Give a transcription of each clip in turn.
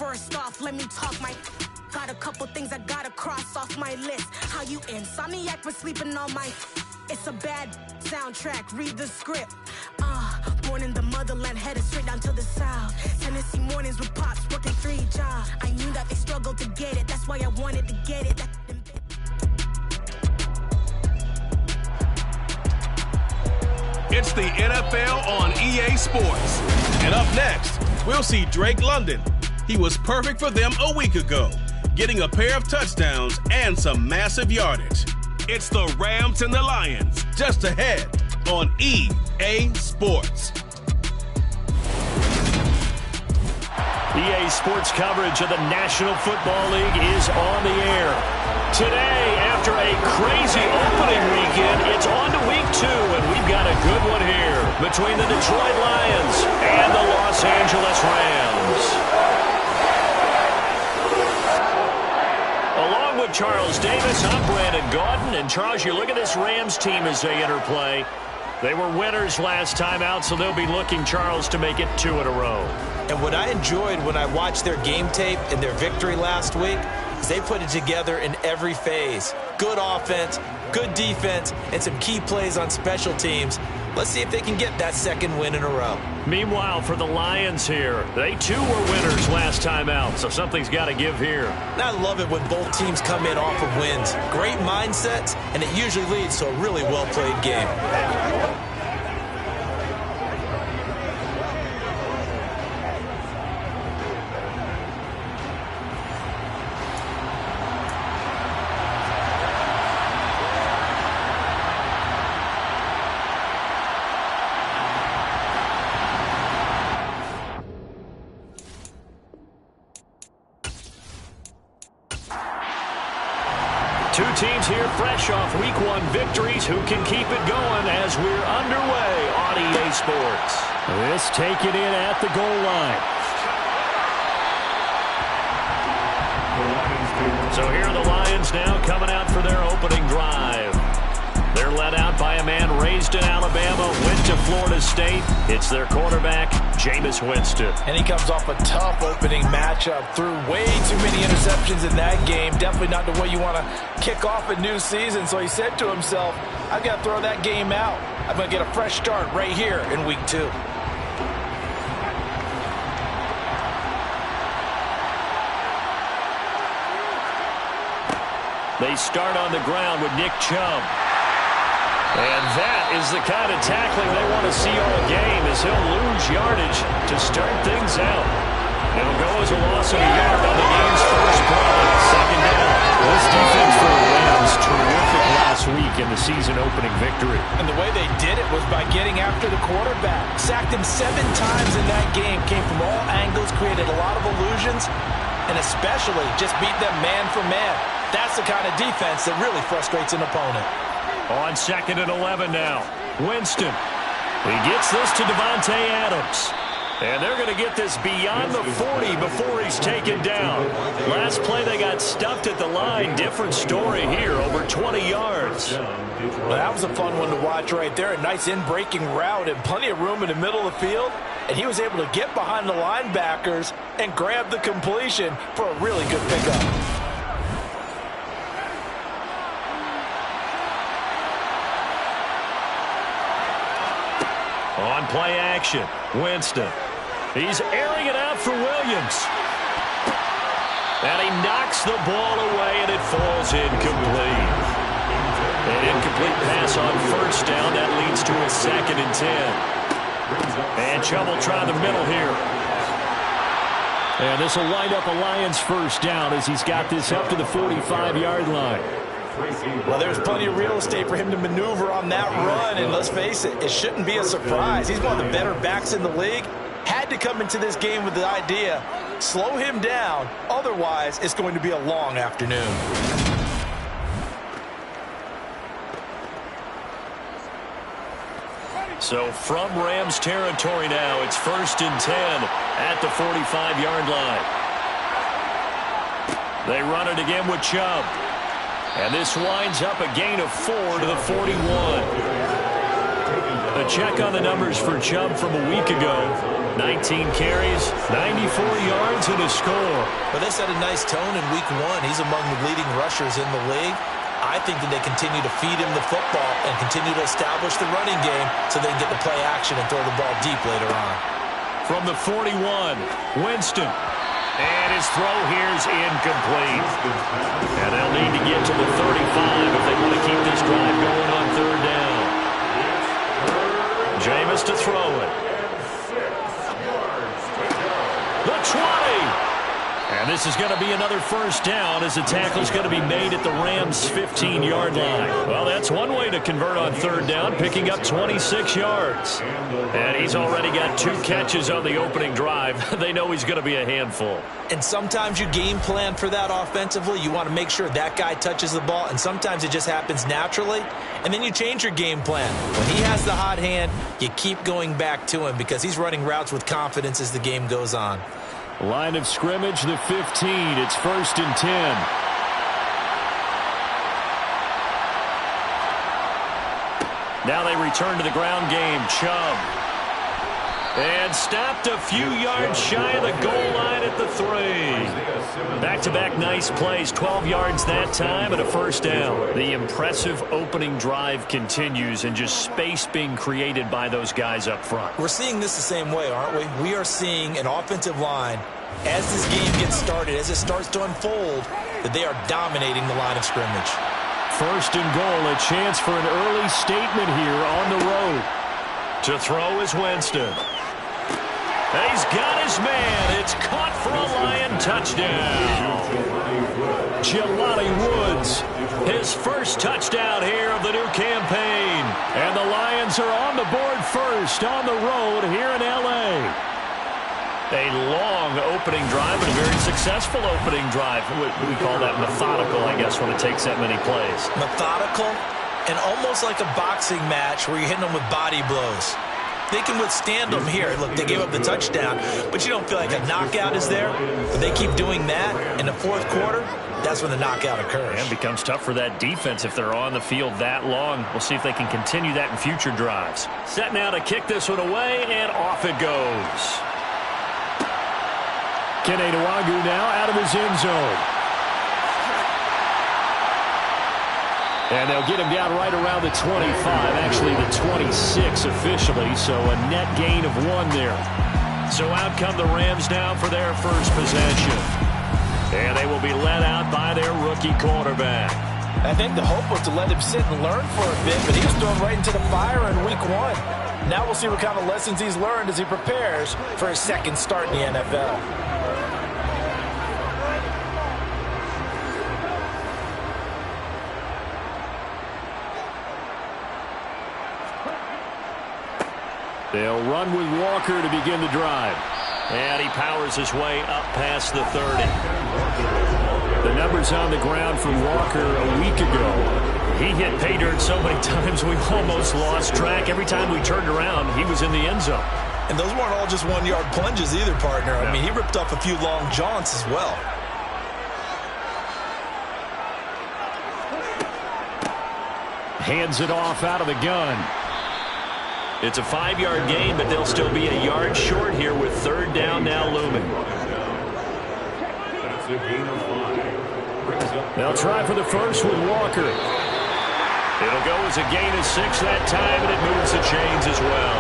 First off, let me talk my... Got a couple things I gotta cross off my list. How you insomniac for sleeping on my... It's a bad soundtrack, read the script. Born in the motherland, headed straight down to the south. Tennessee mornings with pops, working 3 jobs. I knew that they struggled to get it, that's why I wanted to get it. It's the NFL on EA Sports. And up next, we'll see Drake London. He was perfect for them a week ago, getting a pair of touchdowns and some massive yardage. It's the Rams and the Lions, just ahead on EA Sports. EA Sports coverage of the National Football League is on the air. Today, after a crazy opening weekend, it's on to week 2, and we've got a good one here between the Detroit Lions and the Los Angeles Rams. Along with Charles Davis, I'm Brandon Gaudin. And Charles, you look at this Rams team as they interplay. They were winners last time out, so they'll be looking, Charles, to make it 2 in a row. And what I enjoyed when I watched their game tape and their victory last week is they put it together in every phase. Good offense, good defense, and some key plays on special teams. Let's see if they can get that 2nd win in a row. Meanwhile, for the Lions here, they too were winners last time out, so something's got to give here. And I love it when both teams come in off of wins. Great mindsets, and it usually leads to a really well-played game. Two teams here fresh off Week 1 victories. Who can keep it going as we're underway on EA Sports? This taken in at the goal line. So here are the Lions now coming out for their opening drive. They're led out by a man raised in Alabama, went to Florida State. It's their quarterback, Jameis Winston. And he comes off a tough opening matchup. Threw way too many interceptions in that game. Definitely not the way you want to kick off a new season. So he said to himself, I've got to throw that game out. I'm going to get a fresh start right here in Week 2. They start on the ground with Nick Chubb. And that is the kind of tackling they want to see all game, as he'll lose yardage to start things out. It'll go as a loss of a yard on the game's first play. 2nd down. This defense for the Rams, terrific last week in the season-opening victory. And the way they did it was by getting after the quarterback. Sacked him 7 times in that game. Came from all angles, created a lot of illusions, and especially just beat them man for man. That's the kind of defense that really frustrates an opponent. On 2nd and 11 now. Winston. He gets this to Devontae Adams. And they're going to get this beyond the 40 before he's taken down. Last play they got stuffed at the line. Different story here, over 20 yards. Well, that was a fun one to watch right there. A nice in-breaking route and plenty of room in the middle of the field. And he was able to get behind the linebackers and grab the completion for a really good pickup. On play action, Winston. He's airing it out for Williams. And he knocks the ball away, and it falls incomplete. An incomplete pass on 1st down. That leads to a 2nd and 10. And Chubb will try the middle here. And this will line up a Lions 1st down as he's got this up to the 45-yard line. Well, there's plenty of real estate for him to maneuver on that run, and let's face it, it shouldn't be a surprise. He's one of the better backs in the league. Had to come into this game with the idea, slow him down, otherwise it's going to be a long afternoon. So from Rams territory now, it's 1st and 10 at the 45-yard line. They run it again with Chubb. And this winds up a gain of 4 to the 41. a check on the numbers for Chubb from a week ago. 19 carries, 94 yards, and a score. But they set a nice tone in week 1. He's among the leading rushers in the league. I think that they continue to feed him the football and continue to establish the running game so they can get the play action and throw the ball deep later on. From the 41, Winston. And his throw here's incomplete. And they'll need to get to the 35 if they want to keep this drive going on third down. Jameis to throw it. The 20. And this is going to be another first down as the tackle's going to be made at the Rams' 15-yard line. Well, that's one way to convert on third down, picking up 26 yards. And he's already got 2 catches on the opening drive. They know he's going to be a handful. And sometimes you game plan for that offensively. You want to make sure that guy touches the ball, and sometimes it just happens naturally. And then you change your game plan. When he has the hot hand, you keep going back to him because he's running routes with confidence as the game goes on. Line of scrimmage, the 15. It's 1st and 10. Now they return to the ground game. Chubb. And stopped a few yards shy of the goal line at the 3. Back-to-back nice plays. 12 yards that time and a first down. The impressive opening drive continues and just space being created by those guys up front. We're seeing this the same way, aren't we? We are seeing an offensive line, as this game gets started, as it starts to unfold, that they are dominating the line of scrimmage. 1st and goal, a chance for an early statement here on the road. To throw is Winston. And he's got his man. It's caught for a Lion touchdown. Jelani Woods, his first touchdown here of the new campaign. And the Lions are on the board first on the road here in L.A. A long opening drive and a very successful opening drive. We call that methodical, I guess, when it takes that many plays. Methodical and almost like a boxing match where you're hitting them with body blows. They can withstand them here. Look, they gave up the touchdown, but you don't feel like a knockout is there. But they keep doing that in the 4th quarter. That's when the knockout occurs. And it becomes tough for that defense if they're on the field that long. We'll see if they can continue that in future drives. Set now to kick this one away, and off it goes. Kene Nwangwu now out of his end zone. And they'll get him down right around the 25, actually the 26 officially, so a net gain of 1 there. So out come the Rams now for their first possession. And they will be led out by their rookie quarterback. I think the hope was to let him sit and learn for a bit, but he was thrown right into the fire in week 1. Now we'll see what kind of lessons he's learned as he prepares for his second start in the NFL. They'll run with Walker to begin the drive. And he powers his way up past the 30. The numbers on the ground from Walker a week ago. He hit pay dirt so many times we almost lost track. Every time we turned around, he was in the end zone. And those weren't all just 1-yard plunges either, partner. I mean, he ripped off a few long jaunts as well. Hands it off out of the gun. It's a 5-yard gain, but they'll still be a yard short here with third down now looming. They'll try for the first with Walker. It'll go as a gain of 6 that time, and it moves the chains as well.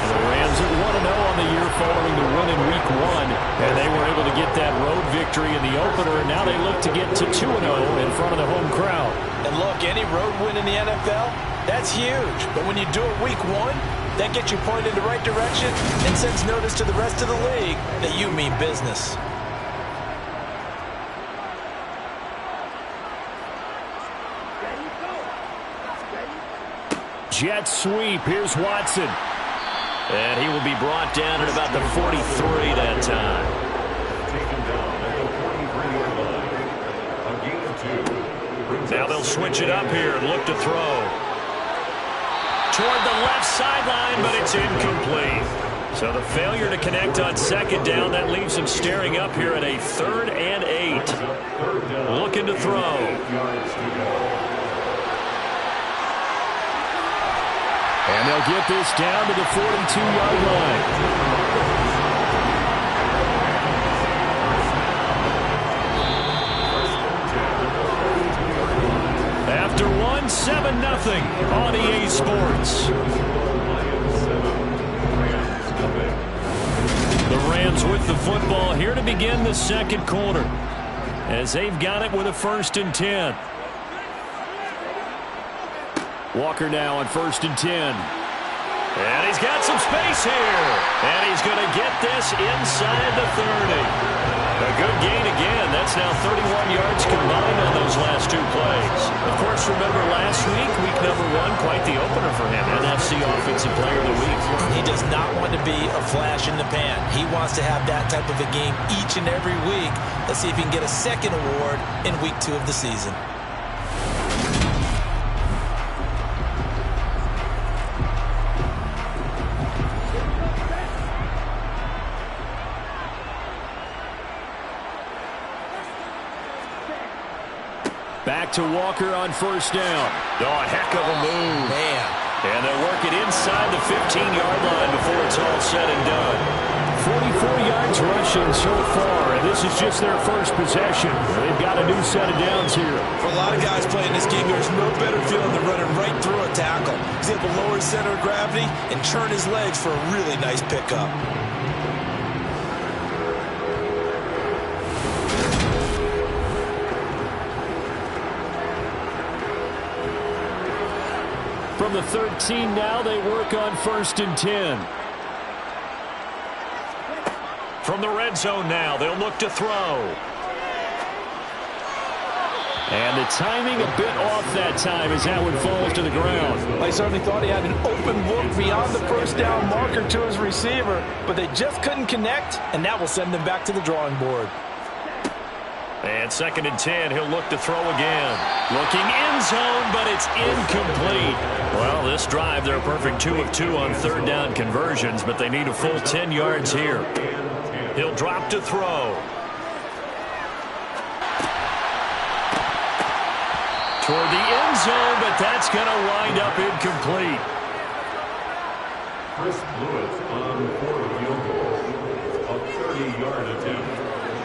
And the Rams at 1-0 on the year following the win in week 1, and they were able to get that road victory in the opener, and now they look to get to 2-0 in front of the home crowd. And look, any road win in the NFL, that's huge. But when you do it week 1, that gets you pointed in the right direction and sends notice to the rest of the league that you mean business. Jet sweep. Here's Watson. And he will be brought down at about the 43 that time. Now they'll switch it up here and look to throw. Toward the left sideline, but it's incomplete. So the failure to connect on second down, that leaves him staring up here at a 3rd and 8. Looking to throw. And And they'll get this down to the 42-yard line. After one, 7-0 on EA Sports. The Rams with the football here to begin the second quarter, as they've got it with a 1st and 10. Walker now on 1st and 10. And he's got some space here. And he's going to get this inside the 30. A good gain again. That's now 31 yards combined on those last 2 plays. Of course, remember last week, week number 1, quite the opener for him. NFC Offensive Player of the Week. He does not want to be a flash in the pan. He wants to have that type of a game each and every week. Let's see if he can get a second award in week 2 of the season. Back to Walker on 1st down. Oh, a heck of a move. Man. And they'll work it inside the 15-yard line before it's all said and done. 44 yards rushing so far, and this is just their first possession. They've got a new set of downs here. For a lot of guys playing this game, there's no better feeling than running right through a tackle. He's able to lower his center of gravity and turn his legs for a really nice pickup. From the 13 now, they work on 1st and 10. From the red zone now, they'll look to throw. And the timing a bit off that time as that one falls to the ground. I certainly thought he had an open look beyond the 1st down marker to his receiver, but they just couldn't connect, and that will send them back to the drawing board. And 2nd and 10, he'll look to throw again. Looking end zone, but it's incomplete. Well, this drive, they're a perfect 2 of 2 on 3rd down conversions, but they need a full 10 yards here. He'll drop to throw. Toward the end zone, but that's going to wind up incomplete. Chris Lewis on 4th field goal, a 30-yard attempt.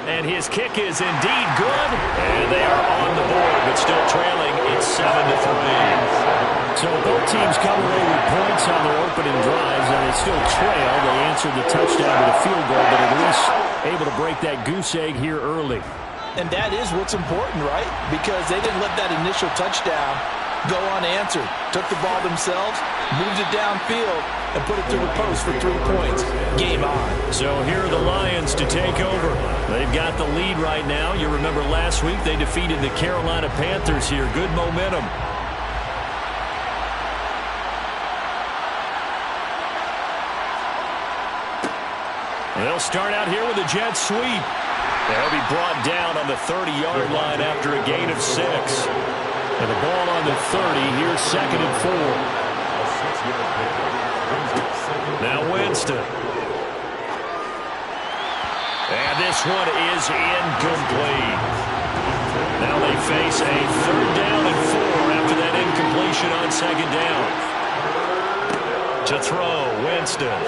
And his kick is indeed good. And they are on the board, but still trailing. It's 7-3. So both teams come away with points on their opening drives, and they still trail. They answered the touchdown with a field goal, but at least able to break that goose egg here early. And that is what's important, right? Because they didn't let that initial touchdown go unanswered. Took the ball themselves, moved it downfield, and put it through the post for 3 points. Game on. So here are the Lions to take over. They've got the lead right now. You remember last week they defeated the Carolina Panthers here. Good momentum. They'll start out here with a jet sweep. They'll be brought down on the 30-yard line after a gain of 6. And the ball on the 30. Here's 2nd and 4. Now Winston. And this one is incomplete. Now they face a 3rd down and 4 after that incompletion on 2nd down. To throw, Winston.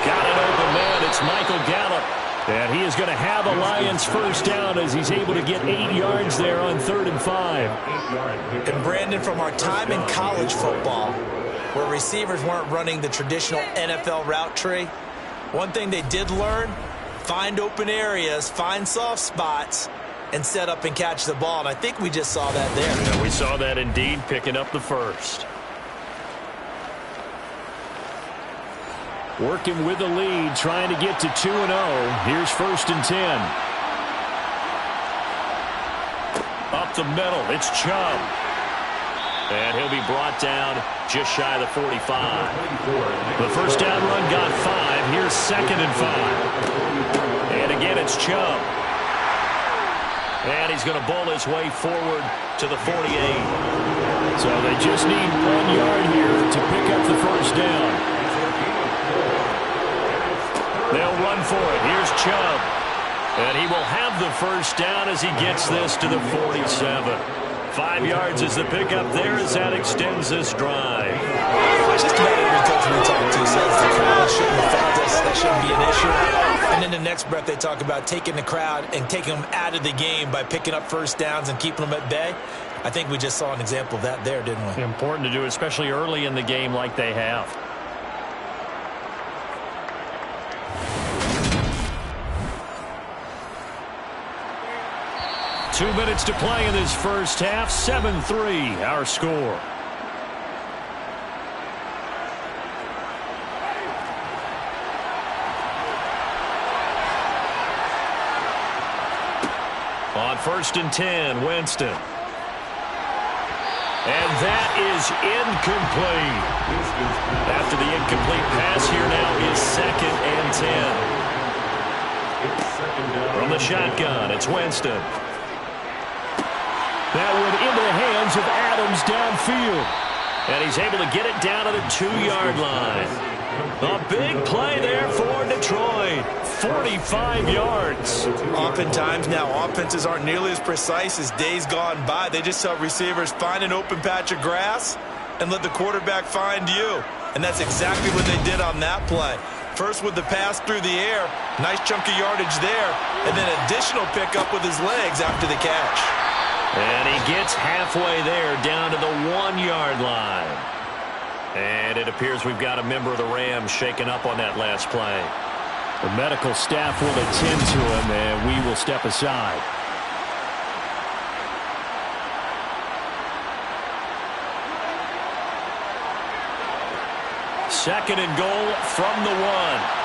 Got an open man. It's Michael Gallup. And he is going to have a Lions 1st down as he's able to get 8 yards there on 3rd and 5. And Brandon, from our time in college football, where receivers weren't running the traditional NFL route tree, one thing they did learn, find open areas, find soft spots, and set up and catch the ball. And I think we just saw that there. Yeah, we saw that indeed, picking up the 1st. Working with the lead, trying to get to 2-0. Here's 1st and 10. Up the middle, it's Chubb. And he'll be brought down just shy of the 45. The 1st down run got 5. Here's 2nd and 5. And again, it's Chubb. And he's going to bowl his way forward to the 48. So they just need 1 yard here to pick up the 1st down. They'll run for it. Here's Chubb. And he will have the 1st down as he gets this to the 47. 5 yards is the pickup there as that extends this drive. Just about every coach we talk to says the crowd shouldn't affect us. That shouldn't be an issue. And in the next breath, they talk about taking the crowd and taking them out of the game by picking up first downs and keeping them at bay. I think we just saw an example of that there, didn't we? Important to do, especially early in the game like they have. Two minutes to play in this first half. 7-3, our score. On 1st and 10, Winston. And that is incomplete. After the incomplete pass, here now is 2nd and 10. From the shotgun, it's Winston. That went into the hands of Adams downfield. And he's able to get it down to the 2-yard line. A big play there for Detroit. 45 yards. Oftentimes now, offenses aren't nearly as precise as days gone by. They just help receivers find an open patch of grass and let the quarterback find you. And that's exactly what they did on that play. First with the pass through the air, nice chunk of yardage there, and then additional pickup with his legs after the catch. And he gets halfway there down to the 1-yard line. And it appears we've got a member of the Rams shaken up on that last play. The medical staff will attend to him, and we will step aside. Second and goal from the 1.